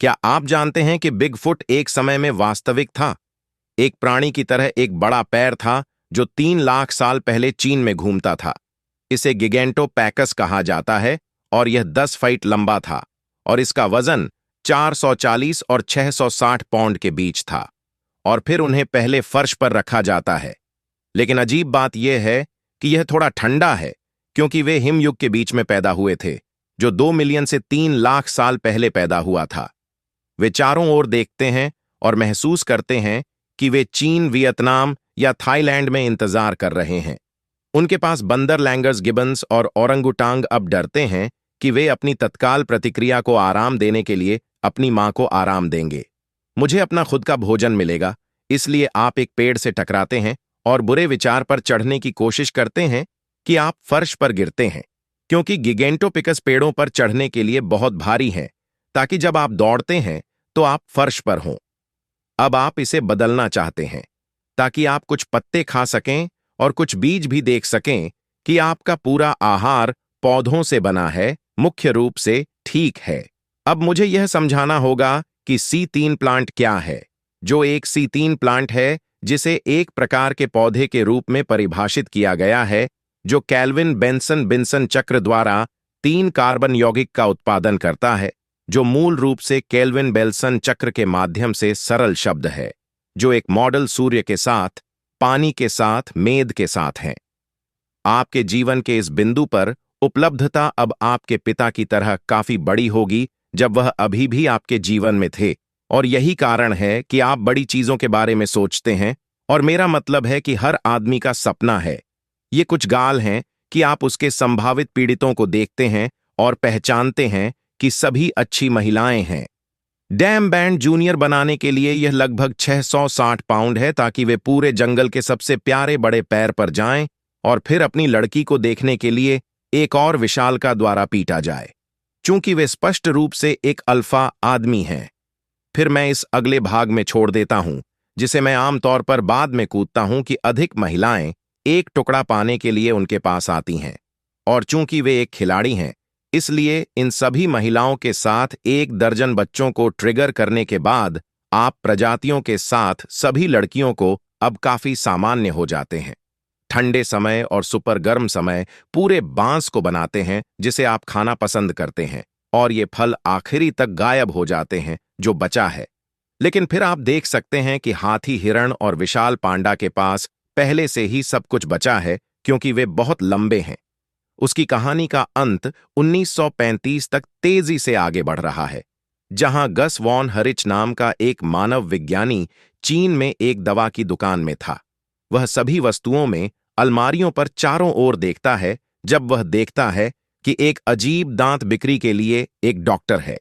क्या आप जानते हैं कि बिगफुट एक समय में वास्तविक था? एक प्राणी की तरह एक बड़ा पैर था जो 3 लाख साल पहले चीन में घूमता था। इसे गिगेंटोपैकस कहा जाता है और यह 10 फीट लंबा था और इसका वजन 440 और 660 पाउंड के बीच था। और फिर उन्हें पहले फर्श पर रखा जाता है। लेकिन अजीब बात यह है कि यह थोड़ा ठंडा है क्योंकि वे हिमयुग के बीच में पैदा हुए थे, जो 2 मिलियन से 3 लाख साल पहले पैदा हुआ था। वे चारों ओर देखते हैं और महसूस करते हैं कि वे चीन, वियतनाम या थाईलैंड में इंतजार कर रहे हैं। उनके पास बंदर, लैंगर्स, गिबन्स और ओरंगुटांग अब डरते हैं कि वे अपनी तत्काल प्रतिक्रिया को आराम देने के लिए अपनी मां को आराम देंगे। मुझे अपना खुद का भोजन मिलेगा, इसलिए आप एक पेड़ से टकराते हैं और बुरे विचार पर चढ़ने की कोशिश करते हैं कि आप फर्श पर गिरते हैं, क्योंकि गिगेंटोपिकस पेड़ों पर चढ़ने के लिए बहुत भारी है, ताकि जब आप दौड़ते हैं तो आप फर्श पर हों। अब आप इसे बदलना चाहते हैं ताकि आप कुछ पत्ते खा सकें और कुछ बीज भी देख सकें कि आपका पूरा आहार पौधों से बना है, मुख्य रूप से। ठीक है, अब मुझे यह समझाना होगा कि C3 प्लांट क्या है। जो एक C3 प्लांट है जिसे एक प्रकार के पौधे के रूप में परिभाषित किया गया है, जो केल्विन बेंसन बिन्सन चक्र द्वारा 3 कार्बन यौगिक का उत्पादन करता है, जो मूल रूप से केल्विन बेल्सन चक्र के माध्यम से सरल शब्द है, जो एक मॉडल सूर्य के साथ, पानी के साथ, मेद के साथ है। आपके जीवन के इस बिंदु पर उपलब्धता अब आपके पिता की तरह काफी बड़ी होगी जब वह अभी भी आपके जीवन में थे, और यही कारण है कि आप बड़ी चीजों के बारे में सोचते हैं, और मेरा मतलब है कि हर आदमी का सपना है। ये कुछ गाल हैं कि आप उसके संभावित पीड़ितों को देखते हैं और पहचानते हैं कि सभी अच्छी महिलाएं हैं। डैम बैंड जूनियर बनाने के लिए यह लगभग 660 पाउंड है, ताकि वे पूरे जंगल के सबसे प्यारे बड़े पैर पर जाएं और फिर अपनी लड़की को देखने के लिए एक और विशालका द्वारा पीटा जाए, चूंकि वे स्पष्ट रूप से एक अल्फा आदमी हैं। फिर मैं इस अगले भाग में छोड़ देता हूं, जिसे मैं आमतौर पर बाद में कूदता हूं, कि अधिक महिलाएं एक टुकड़ा पाने के लिए उनके पास आती हैं, और चूंकि वे एक खिलाड़ी हैं, इसलिए इन सभी महिलाओं के साथ 1 दर्जन बच्चों को ट्रिगर करने के बाद आप प्रजातियों के साथ सभी लड़कियों को अब काफी सामान्य हो जाते हैं। ठंडे समय और सुपर गर्म समय पूरे बांस को बनाते हैं जिसे आप खाना पसंद करते हैं, और ये फल आखिरी तक गायब हो जाते हैं जो बचा है। लेकिन फिर आप देख सकते हैं कि हाथी, हिरण और विशाल पांडा के पास पहले से ही सब कुछ बचा है, क्योंकि वे बहुत लंबे हैं। उसकी कहानी का अंत 1935 तक तेजी से आगे बढ़ रहा है, जहां गस वॉन हरिच नाम का एक मानव विज्ञानी चीन में एक दवा की दुकान में था। वह सभी वस्तुओं में अलमारियों पर चारों ओर देखता है जब वह देखता है कि एक अजीब दांत बिक्री के लिए एक डॉक्टर है।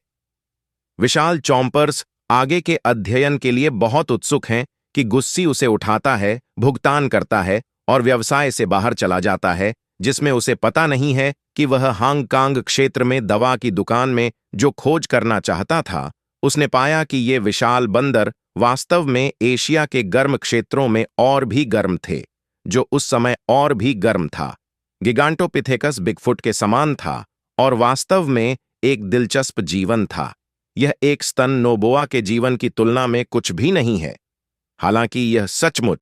विशाल चॉम्पर्स आगे के अध्ययन के लिए बहुत उत्सुक हैं कि गुस्सी उसे उठाता है, भुगतान करता है और व्यवसाय से बाहर चला जाता है, जिसमें उसे पता नहीं है कि वह हांगकांग क्षेत्र में दवा की दुकान में जो खोज करना चाहता था, उसने पाया कि ये विशाल बंदर वास्तव में एशिया के गर्म क्षेत्रों में और भी गर्म थे, जो उस समय और भी गर्म था। गिगांटोपिथेकस बिगफुट के समान था और वास्तव में एक दिलचस्प जीवन था। यह एक स्तन नोबोआ के जीवन की तुलना में कुछ भी नहीं है। हालांकि यह सचमुच